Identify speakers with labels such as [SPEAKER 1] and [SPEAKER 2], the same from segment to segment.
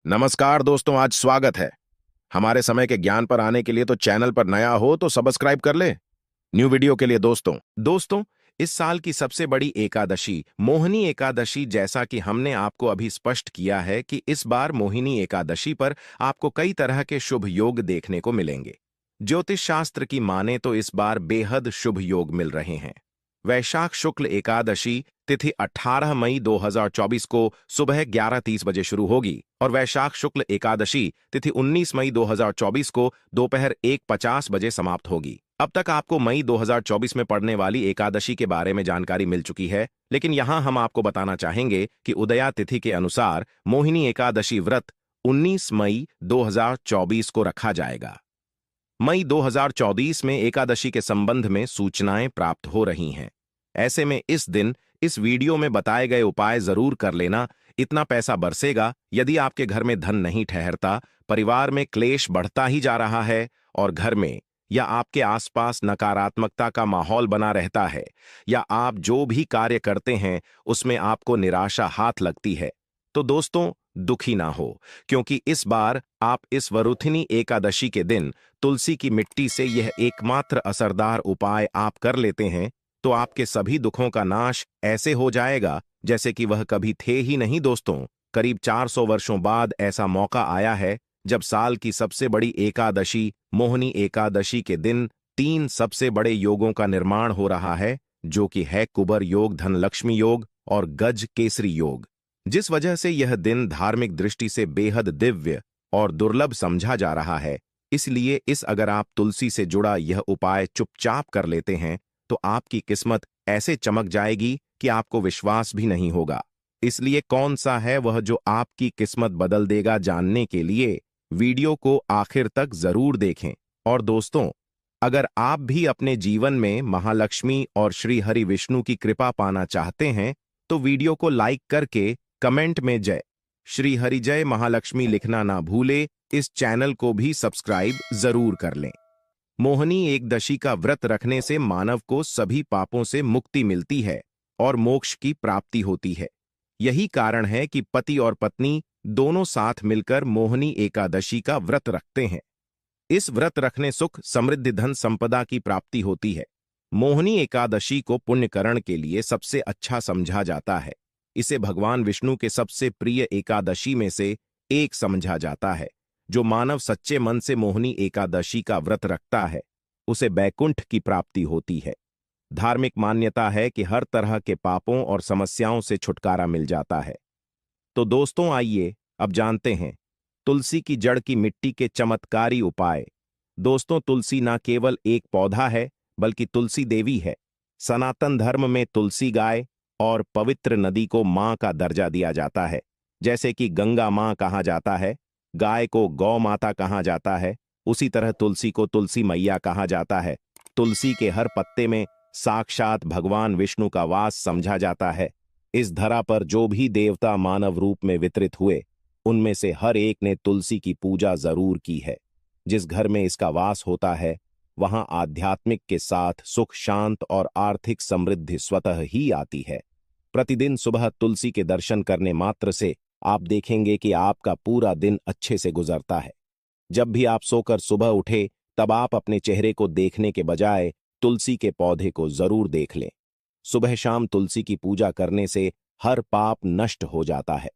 [SPEAKER 1] नमस्कार दोस्तों, आज स्वागत है। हमारे समय के ज्ञान पर आने के लिए तो चैनल पर नया हो तो सब्सक्राइब कर ले। न्यू वीडियो के लिए दोस्तों इस साल की सबसे बड़ी एकादशी मोहिनी एकादशी, जैसा कि हमने आपको अभी स्पष्ट किया है कि इस बार मोहिनी एकादशी पर आपको कई तरह के शुभ योग देखने को मिलेंगे। ज्योतिष शास्त्र की माने तो इस बार बेहद शुभ योग मिल रहे हैं। वैशाख शुक्ल एकादशी तिथि 18 मई 2024 को सुबह 11:30 बजे शुरू होगी और वैशाख शुक्ल एकादशी तिथि 19 मई 2024 को दोपहर 1:50 बजे समाप्त होगी। अब तक आपको मई 2024 में पड़ने वाली एकादशी के बारे में जानकारी मिल चुकी है, लेकिन यहां हम आपको बताना चाहेंगे कि उदया तिथि के अनुसार मोहिनी एकादशी व्रत 19 मई 2024 को रखा जाएगा। मई 2024 में एकादशी के संबंध में सूचनाएं प्राप्त हो रही हैं। ऐसे में इस दिन इस वीडियो में बताए गए उपाय जरूर कर लेना। इतना पैसा बरसेगा यदि आपके घर में धन नहीं ठहरता, परिवार में क्लेश बढ़ता ही जा रहा है और घर में या आपके आसपास नकारात्मकता का माहौल बना रहता है, या आप जो भी कार्य करते हैं उसमें आपको निराशा हाथ लगती है, तो दोस्तों दुखी ना हो, क्योंकि इस बार आप इस वरुथिनी एकादशी के दिन तुलसी की मिट्टी से यह एकमात्र असरदार उपाय आप कर लेते हैं तो आपके सभी दुखों का नाश ऐसे हो जाएगा जैसे कि वह कभी थे ही नहीं। दोस्तों, करीब 400 वर्षों बाद ऐसा मौका आया है जब साल की सबसे बड़ी एकादशी मोहिनी एकादशी के दिन 3 सबसे बड़े योगों का निर्माण हो रहा है, जो कि है कुबर योग, धनलक्ष्मी योग और गज केसरी योग। जिस वजह से यह दिन धार्मिक दृष्टि से बेहद दिव्य और दुर्लभ समझा जा रहा है, इसलिए अगर आप तुलसी से जुड़ा यह उपाय चुपचाप कर लेते हैं तो आपकी किस्मत ऐसे चमक जाएगी कि आपको विश्वास भी नहीं होगा। इसलिए कौन सा है वह जो आपकी किस्मत बदल देगा, जानने के लिए वीडियो को आखिर तक जरूर देखें। और दोस्तों, अगर आप भी अपने जीवन में महालक्ष्मी और श्री हरि विष्णु की कृपा पाना चाहते हैं तो वीडियो को लाइक करके कमेंट में जय श्री हरि जय महालक्ष्मी लिखना ना भूले। इस चैनल को भी सब्सक्राइब जरूर कर लें। मोहिनी एकदशी का व्रत रखने से मानव को सभी पापों से मुक्ति मिलती है और मोक्ष की प्राप्ति होती है। यही कारण है कि पति और पत्नी दोनों साथ मिलकर मोहिनी एकादशी का व्रत रखते हैं। इस व्रत रखने सुख, समृद्धि, धन संपदा की प्राप्ति होती है। मोहिनी एकादशी को पुण्यकरण के लिए सबसे अच्छा समझा जाता है। इसे भगवान विष्णु के सबसे प्रिय एकादशी में से एक समझा जाता है। जो मानव सच्चे मन से मोहिनी एकादशी का व्रत रखता है उसे बैकुंठ की प्राप्ति होती है। धार्मिक मान्यता है कि हर तरह के पापों और समस्याओं से छुटकारा मिल जाता है। तो दोस्तों, आइए अब जानते हैं तुलसी की जड़ की मिट्टी के चमत्कारी उपाय। दोस्तों, तुलसी ना केवल एक पौधा है बल्कि तुलसी देवी है। सनातन धर्म में तुलसी गाय और पवित्र नदी को मां का दर्जा दिया जाता है। जैसे कि गंगा मां कहा जाता है, गाय को गौ माता कहा जाता है, उसी तरह तुलसी को तुलसी मैया कहा जाता है। तुलसी के हर पत्ते में साक्षात भगवान विष्णु का वास समझा जाता है। इस धरा पर जो भी देवता मानव रूप में वितरित हुए, उनमें से हर एक ने तुलसी की पूजा जरूर की है। जिस घर में इसका वास होता है वहां आध्यात्मिक के साथ सुख, शांत और आर्थिक समृद्धि स्वतः ही आती है। प्रतिदिन सुबह तुलसी के दर्शन करने मात्र से आप देखेंगे कि आपका पूरा दिन अच्छे से गुजरता है। जब भी आप सोकर सुबह उठे तब आप अपने चेहरे को देखने के बजाय तुलसी के पौधे को जरूर देख लें। सुबह शाम तुलसी की पूजा करने से हर पाप नष्ट हो जाता है।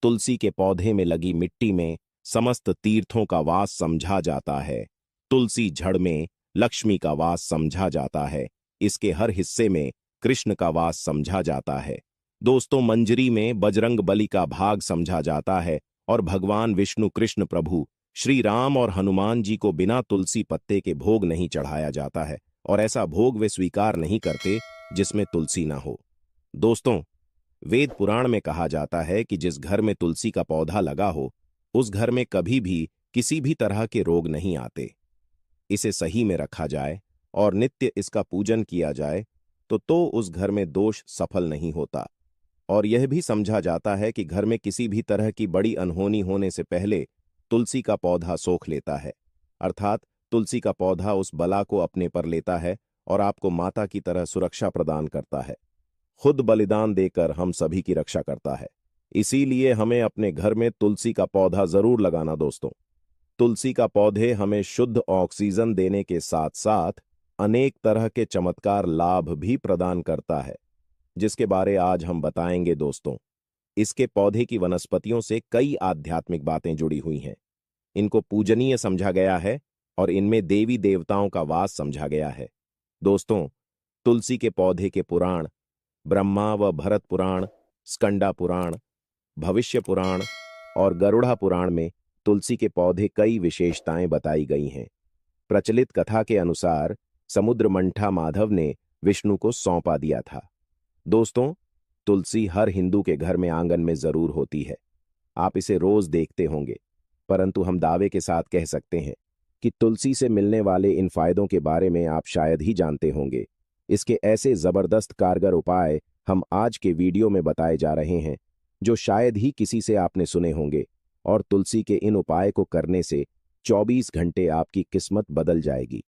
[SPEAKER 1] तुलसी के पौधे में लगी मिट्टी में समस्त तीर्थों का वास समझा जाता है। तुलसी जड़ में लक्ष्मी का वास समझा जाता है। इसके हर हिस्से में कृष्ण का वास समझा जाता है। दोस्तों, मंजरी में बजरंग बली का भाग समझा जाता है और भगवान विष्णु, कृष्ण प्रभु, श्री राम और हनुमान जी को बिना तुलसी पत्ते के भोग नहीं चढ़ाया जाता है और ऐसा भोग वे स्वीकार नहीं करते जिसमें तुलसी ना हो। दोस्तों, वेद पुराण में कहा जाता है कि जिस घर में तुलसी का पौधा लगा हो उस घर में कभी भी किसी भी तरह के रोग नहीं आते। इसे सही में रखा जाए और नित्य इसका पूजन किया जाए तो उस घर में दोष सफल नहीं होता। और यह भी समझा जाता है कि घर में किसी भी तरह की बड़ी अनहोनी होने से पहले तुलसी का पौधा सोख लेता है, अर्थात तुलसी का पौधा उस बला को अपने पर लेता है और आपको माता की तरह सुरक्षा प्रदान करता है। खुद बलिदान देकर हम सभी की रक्षा करता है। इसीलिए हमें अपने घर में तुलसी का पौधा जरूर लगाना दोस्तों। तुलसी का पौधे हमें शुद्ध ऑक्सीजन देने के साथ साथ अनेक तरह के चमत्कार लाभ भी प्रदान करता है, जिसके बारे आज हम बताएंगे दोस्तों। इसके पौधे की वनस्पतियों से कई आध्यात्मिक बातें जुड़ी हुई हैं। इनको पूजनीय समझा गया है और इनमें देवी देवताओं का वास समझा गया है। दोस्तों, तुलसी के पौधे के पुराण ब्रह्मा व भरत पुराण, स्कंदा पुराण, भविष्य पुराण और गरुड़ा पुराण में तुलसी के पौधे कई विशेषताएं बताई गई हैं। प्रचलित कथा के अनुसार समुद्र मंठा माधव ने विष्णु को सौंपा दिया था। दोस्तों, तुलसी हर हिंदू के घर में आंगन में जरूर होती है। आप इसे रोज देखते होंगे, परंतु हम दावे के साथ कह सकते हैं कि तुलसी से मिलने वाले इन फायदों के बारे में आप शायद ही जानते होंगे। इसके ऐसे जबरदस्त कारगर उपाय हम आज के वीडियो में बताए जा रहे हैं, जो शायद ही किसी से आपने सुने होंगे। और तुलसी के इन उपाय को करने से 24 घंटे आपकी किस्मत बदल जाएगी।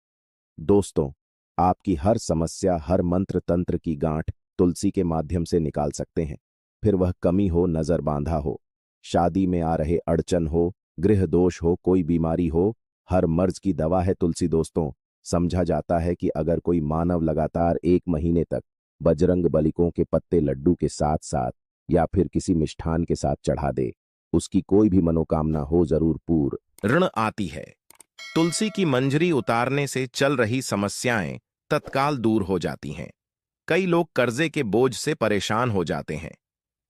[SPEAKER 1] दोस्तों, आपकी हर समस्या, हर मंत्र तंत्र की गांठ तुलसी के माध्यम से निकाल सकते हैं। फिर वह कमी हो, नजर बांधा हो, शादी में आ रहे अड़चन हो, गृह दोष हो, कोई बीमारी हो, हर मर्ज की दवा है तुलसी दोस्तों। समझा जाता है कि अगर कोई मानव लगातार 1 महीने तक बजरंग बलिकों के पत्ते लड्डू के साथ साथ या फिर किसी मिष्ठान के साथ चढ़ा दे, उसकी कोई भी मनोकामना हो जरूर पूर्ण ऋण आती है। तुलसी की मंजरी उतारने से चल रही समस्याएं तत्काल दूर हो जाती हैं। कई लोग कर्जे के बोझ से परेशान हो जाते हैं।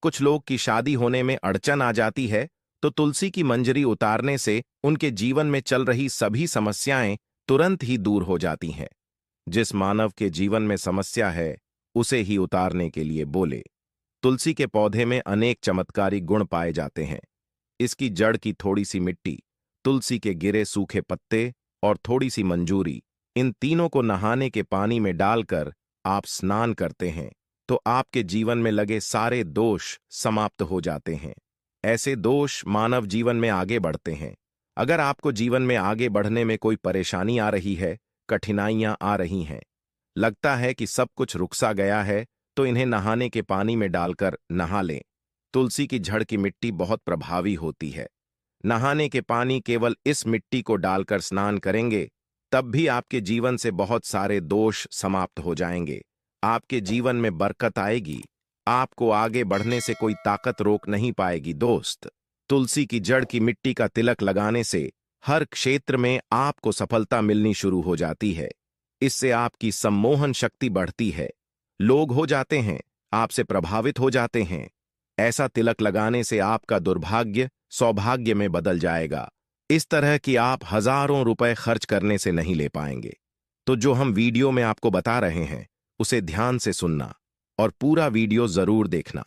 [SPEAKER 1] कुछ लोग की शादी होने में अड़चन आ जाती है, तो तुलसी की मंजरी उतारने से उनके जीवन में चल रही सभी समस्याएं तुरंत ही दूर हो जाती हैं। जिस मानव के जीवन में समस्या है, उसे ही उतारने के लिए बोले। तुलसी के पौधे में अनेक चमत्कारी गुण पाए जाते हैं। इसकी जड़ की थोड़ी सी मिट्टी, तुलसी के गिरे सूखे पत्ते और थोड़ी सी मंजूरी, इन तीनों को नहाने के पानी में डालकर आप स्नान करते हैं तो आपके जीवन में लगे सारे दोष समाप्त हो जाते हैं। ऐसे दोष मानव जीवन में आगे बढ़ते हैं। अगर आपको जीवन में आगे बढ़ने में कोई परेशानी आ रही है, कठिनाइयां आ रही हैं, लगता है कि सब कुछ रुक सा गया है, तो इन्हें नहाने के पानी में डालकर नहा लें। तुलसी की जड़ की मिट्टी बहुत प्रभावी होती है। नहाने के पानी केवल इस मिट्टी को डालकर स्नान करेंगे, तब भी आपके जीवन से बहुत सारे दोष समाप्त हो जाएंगे। आपके जीवन में बरकत आएगी। आपको आगे बढ़ने से कोई ताकत रोक नहीं पाएगी दोस्त। तुलसी की जड़ की मिट्टी का तिलक लगाने से हर क्षेत्र में आपको सफलता मिलनी शुरू हो जाती है। इससे आपकी सम्मोहन शक्ति बढ़ती है। लोग हो जाते हैं, आपसे प्रभावित हो जाते हैं। ऐसा तिलक लगाने से आपका दुर्भाग्य सौभाग्य में बदल जाएगा। इस तरह कि आप हजारों रुपए खर्च करने से नहीं ले पाएंगे। तो जो हम वीडियो में आपको बता रहे हैं, उसे ध्यान से सुनना और पूरा वीडियो जरूर देखना।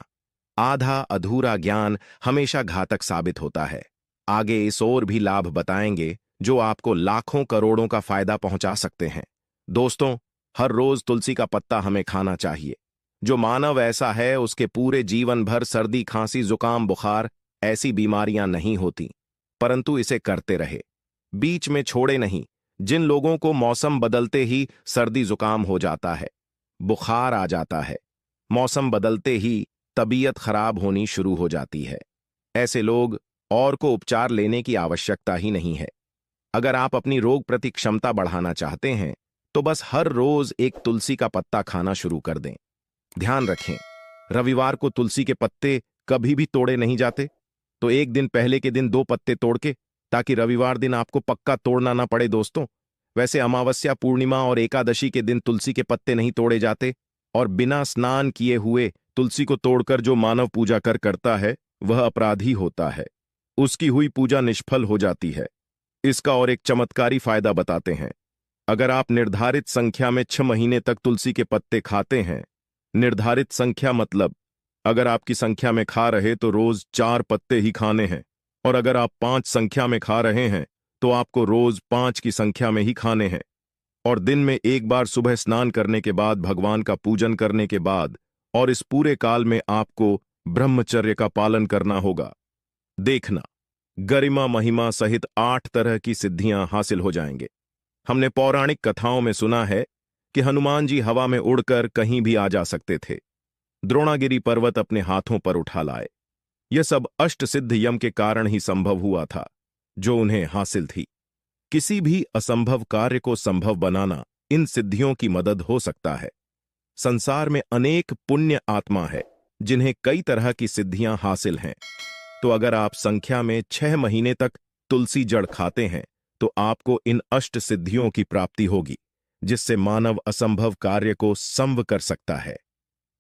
[SPEAKER 1] आधा अधूरा ज्ञान हमेशा घातक साबित होता है। आगे इस और भी लाभ बताएंगे जो आपको लाखों करोड़ों का फायदा पहुंचा सकते हैं। दोस्तों, हर रोज तुलसी का पत्ता हमें खाना चाहिए। जो मानव ऐसा है, उसके पूरे जीवन भर सर्दी, खांसी, जुकाम, बुखार ऐसी बीमारियां नहीं होती, परंतु इसे करते रहे, बीच में छोड़े नहीं। जिन लोगों को मौसम बदलते ही सर्दी जुकाम हो जाता है, बुखार आ जाता है, मौसम बदलते ही तबीयत खराब होनी शुरू हो जाती है, ऐसे लोग और को उपचार लेने की आवश्यकता ही नहीं है। अगर आप अपनी रोग प्रति क्षमता बढ़ाना चाहते हैं, तो बस हर रोज एक तुलसी का पत्ता खाना शुरू कर दें। ध्यान रखें, रविवार को तुलसी के पत्ते कभी भी तोड़े नहीं जाते, तो एक दिन पहले के दिन 2 पत्ते तोड़ के, ताकि रविवार दिन आपको पक्का तोड़ना ना पड़े दोस्तों। वैसे अमावस्या, पूर्णिमा और एकादशी के दिन तुलसी के पत्ते नहीं तोड़े जाते, और बिना स्नान किए हुए तुलसी को तोड़कर जो मानव पूजा करता है, वह अपराधी होता है। उसकी हुई पूजा निष्फल हो जाती है। इसका और एक चमत्कारी फायदा बताते हैं। अगर आप निर्धारित संख्या में 6 महीने तक तुलसी के पत्ते खाते हैं, निर्धारित संख्या मतलब अगर आपकी संख्या में खा रहे तो रोज 4 पत्ते ही खाने हैं, और अगर आप 5 संख्या में खा रहे हैं तो आपको रोज 5 की संख्या में ही खाने हैं। और दिन में एक बार सुबह स्नान करने के बाद, भगवान का पूजन करने के बाद, और इस पूरे काल में आपको ब्रह्मचर्य का पालन करना होगा। देखना, गरिमा महिमा सहित 8 तरह की सिद्धियां हासिल हो जाएंगे। हमने पौराणिक कथाओं में सुना है कि हनुमान जी हवा में उड़कर कहीं भी आ जा सकते थे। द्रोणागिरी पर्वत अपने हाथों पर उठा लाए। यह सब अष्ट सिद्ध यम के कारण ही संभव हुआ था, जो उन्हें हासिल थी। किसी भी असंभव कार्य को संभव बनाना इन सिद्धियों की मदद हो सकता है। संसार में अनेक पुण्य आत्मा है जिन्हें कई तरह की सिद्धियां हासिल हैं। तो अगर आप संख्या में 6 महीने तक तुलसी जड़ खाते हैं तो आपको इन अष्ट सिद्धियों की प्राप्ति होगी, जिससे मानव असंभव कार्य को संभव कर सकता है।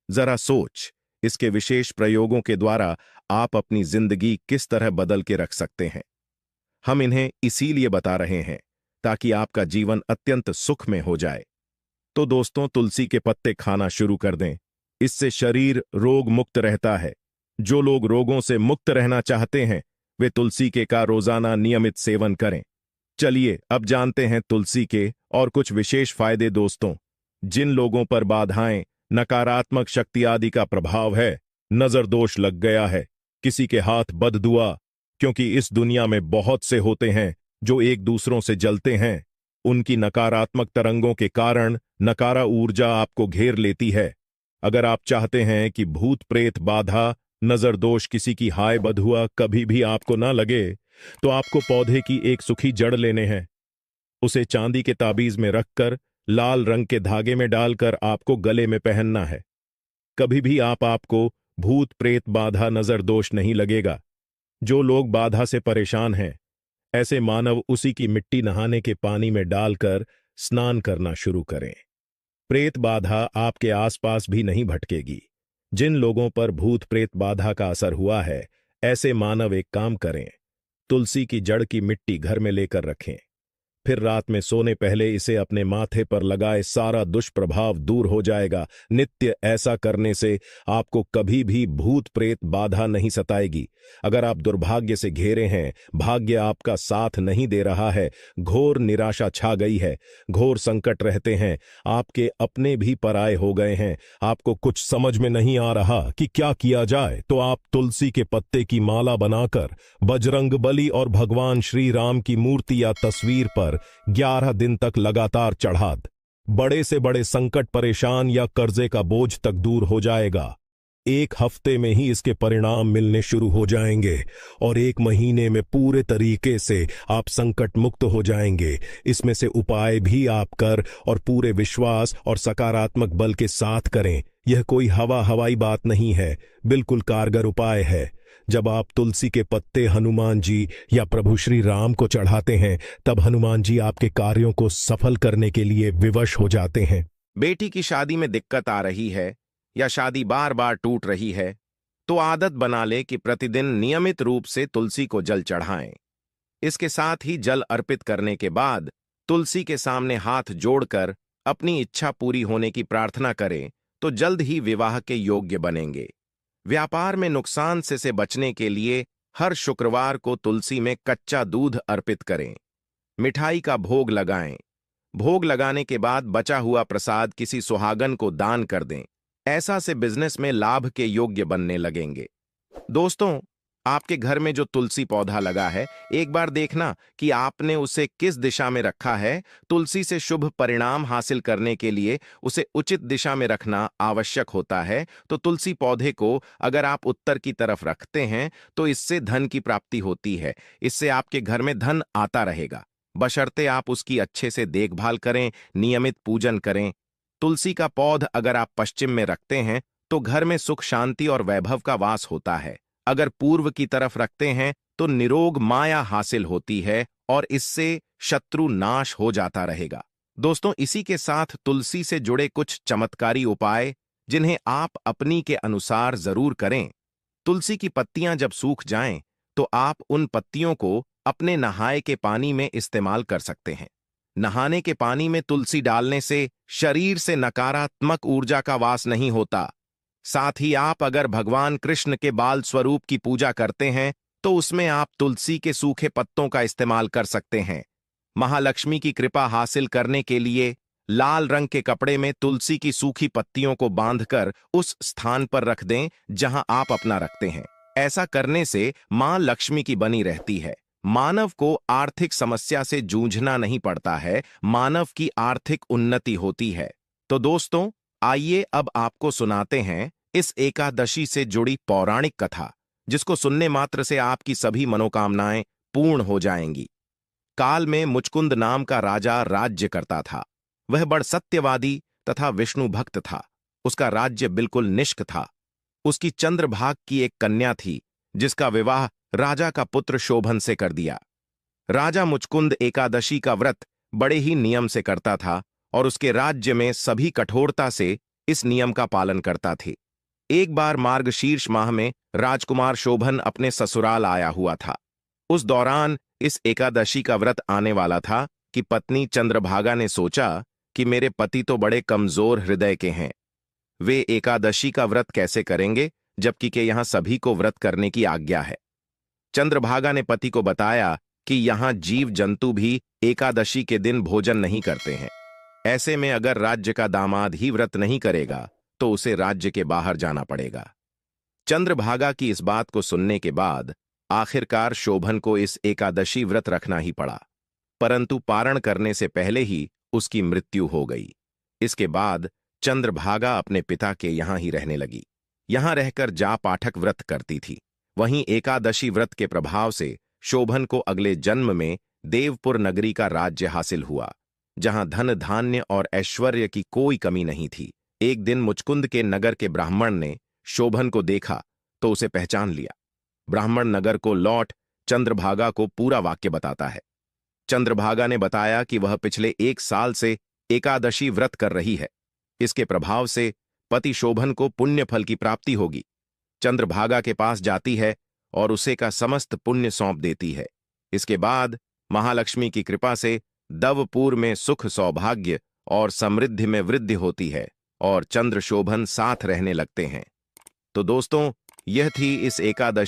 [SPEAKER 1] जरा सोच, इसके विशेष प्रयोगों के द्वारा आप अपनी जिंदगी किस तरह बदल के रख सकते हैं। हम इन्हें इसीलिए बता रहे हैं ताकि आपका जीवन अत्यंत सुख में हो जाए। तो दोस्तों, तुलसी के पत्ते खाना शुरू कर दें। इससे शरीर रोग मुक्त रहता है। जो लोग रोगों से मुक्त रहना चाहते हैं वे तुलसी के का रोजाना नियमित सेवन करें। चलिए अब जानते हैं तुलसी के और कुछ विशेष फायदे। दोस्तों, जिन लोगों पर बाधाएं, नकारात्मक शक्ति आदि का प्रभाव है, नजर दोष लग गया है, किसी के हाथ बददुआ, क्योंकि इस दुनिया में बहुत से होते हैं जो एक दूसरों से जलते हैं, उनकी नकारात्मक तरंगों के कारण नकारा ऊर्जा आपको घेर लेती है। अगर आप चाहते हैं कि भूत प्रेत बाधा, नजर दोष, किसी की हाय बदहुआ कभी भी आपको ना लगे, तो आपको पौधे की एक सूखी जड़ लेने हैं। उसे चांदी के ताबीज में रखकर लाल रंग के धागे में डालकर आपको गले में पहनना है। कभी भी आपको भूत प्रेत बाधा, नजर दोष नहीं लगेगा। जो लोग बाधा से परेशान हैं, ऐसे मानव उसी की मिट्टी नहाने के पानी में डालकर स्नान करना शुरू करें। प्रेत बाधा आपके आसपास भी नहीं भटकेगी। जिन लोगों पर भूत प्रेत बाधा का असर हुआ है, ऐसे मानव एक काम करें, तुलसी की जड़ की मिट्टी घर में लेकर रखें। फिर रात में सोने पहले इसे अपने माथे पर लगाए, सारा दुष्प्रभाव दूर हो जाएगा। नित्य ऐसा करने से आपको कभी भी भूत प्रेत बाधा नहीं सताएगी। अगर आप दुर्भाग्य से घेरे हैं, भाग्य आपका साथ नहीं दे रहा है, घोर निराशा छा गई है, घोर संकट रहते हैं, आपके अपने भी पराये हो गए हैं, आपको कुछ समझ में नहीं आ रहा कि क्या किया जाए, तो आप तुलसी के पत्ते की माला बनाकर बजरंगबली और भगवान श्री राम की मूर्ति या तस्वीर पर 11 दिन तक लगातार चढ़ा दें। बड़े से बड़े संकट, परेशान या कर्जे का बोझ तक दूर हो जाएगा। 1 हफ्ते में ही इसके परिणाम मिलने शुरू हो जाएंगे और 1 महीने में पूरे तरीके से आप संकट मुक्त हो जाएंगे। इसमें से उपाय भी आप कर और पूरे विश्वास और सकारात्मक बल के साथ करें। यह कोई हवाई बात नहीं है, बिल्कुल कारगर उपाय है। जब आप तुलसी के पत्ते हनुमान जी या प्रभु श्री राम को चढ़ाते हैं, तब हनुमान जी आपके कार्यों को सफल करने के लिए विवश हो जाते हैं।
[SPEAKER 2] बेटी की शादी में दिक्कत आ रही है या शादी बार बार टूट रही है, तो आदत बना ले कि प्रतिदिन नियमित रूप से तुलसी को जल चढ़ाएं। इसके साथ ही जल अर्पित करने के बाद तुलसी के सामने हाथ जोड़कर अपनी इच्छा पूरी होने की प्रार्थना करें, तो जल्द ही विवाह के योग्य बनेंगे। व्यापार में नुकसान से बचने के लिए हर शुक्रवार को तुलसी में कच्चा दूध अर्पित करें। मिठाई का भोग लगाएं। भोग लगाने के बाद बचा हुआ प्रसाद किसी सुहागन को दान कर दें। ऐसा से बिजनेस में लाभ के योग्य बनने लगेंगे। दोस्तों, आपके घर में जो तुलसी पौधा लगा है, एक बार देखना कि आपने उसे किस दिशा में रखा है। तुलसी से शुभ परिणाम हासिल करने के लिए उसे उचित दिशा में रखना आवश्यक होता है। तो तुलसी पौधे को अगर आप उत्तर की तरफ रखते हैं तो इससे धन की प्राप्ति होती है। इससे आपके घर में धन आता रहेगा, बशर्ते आप उसकी अच्छे से देखभाल करें, नियमित पूजन करें। तुलसी का पौध अगर आप पश्चिम में रखते हैं तो घर में सुख, शांति और वैभव का वास होता है। अगर पूर्व की तरफ रखते हैं तो निरोग माया हासिल होती है और इससे शत्रु नाश हो जाता रहेगा। दोस्तों, इसी के साथ तुलसी से जुड़े कुछ चमत्कारी उपाय जिन्हें आप अपनी के अनुसार जरूर करें। तुलसी की पत्तियां जब सूख जाएं तो आप उन पत्तियों को अपने नहाए के पानी में इस्तेमाल कर सकते हैं। नहाने के पानी में तुलसी डालने से शरीर से नकारात्मक ऊर्जा का वास नहीं होता। साथ ही आप अगर भगवान कृष्ण के बाल स्वरूप की पूजा करते हैं तो उसमें आप तुलसी के सूखे पत्तों का इस्तेमाल कर सकते हैं। महालक्ष्मी की कृपा हासिल करने के लिए लाल रंग के कपड़े में तुलसी की सूखी पत्तियों को बांधकर उस स्थान पर रख दें जहां आप अपना रखते हैं। ऐसा करने से मां लक्ष्मी की बनी रहती है। मानव को आर्थिक समस्या से जूझना नहीं पड़ता है, मानव की आर्थिक उन्नति होती है। तो दोस्तों, आइए अब आपको सुनाते हैं इस एकादशी से जुड़ी पौराणिक कथा, जिसको सुनने मात्र से आपकी सभी मनोकामनाएं पूर्ण हो जाएंगी। काल में मुचकुंद नाम का राजा राज्य करता था। वह बड़ सत्यवादी तथा विष्णु भक्त था। उसका राज्य बिल्कुल निष्क था। उसकी चंद्रभाग की एक कन्या थी, जिसका विवाह राजा का पुत्र शोभन से कर दिया। राजा मुचकुंद एकादशी का व्रत बड़े ही नियम से करता था और उसके राज्य में सभी कठोरता से इस नियम का पालन करता थे। एक बार मार्गशीर्ष माह में राजकुमार शोभन अपने ससुराल आया हुआ था। उस दौरान इस एकादशी का व्रत आने वाला था कि पत्नी चंद्रभागा ने सोचा कि मेरे पति तो बड़े कमजोर हृदय के हैं, वे एकादशी का व्रत कैसे करेंगे जबकि के यहां सभी को व्रत करने की आज्ञा है। चंद्रभागा ने पति को बताया कि यहां जीव जंतु भी एकादशी के दिन भोजन नहीं करते हैं। ऐसे में अगर राज्य का दामाद ही व्रत नहीं करेगा तो उसे राज्य के बाहर जाना पड़ेगा। चंद्रभागा की इस बात को सुनने के बाद आखिरकार शोभन को इस एकादशी व्रत रखना ही पड़ा, परंतु पारण करने से पहले ही उसकी मृत्यु हो गई। इसके बाद चंद्रभागा अपने पिता के यहां ही रहने लगी। यहां रहकर जा पाठक व्रत करती थी। वहीं एकादशी व्रत के प्रभाव से शोभन को अगले जन्म में देवपुर नगरी का राज्य हासिल हुआ, जहां धन धान्य और ऐश्वर्य की कोई कमी नहीं थी। एक दिन मुचकुंद के नगर के ब्राह्मण ने शोभन को देखा तो उसे पहचान लिया। ब्राह्मण नगर को लौट चंद्रभागा को पूरा वाक्य बताता है। चंद्रभागा ने बताया कि वह पिछले 1 साल से एकादशी व्रत कर रही है। इसके प्रभाव से पति शोभन को पुण्य फल की प्राप्ति होगी। चंद्रभागा के पास जाती है और उसे का समस्त पुण्य सौंप देती है। इसके बाद महालक्ष्मी की कृपा से दवपुर में सुख सौभाग्य और समृद्धि में वृद्धि होती है और चंद्र शोभन साथ रहने लगते हैं। तो दोस्तों, यह थी इस एकादशी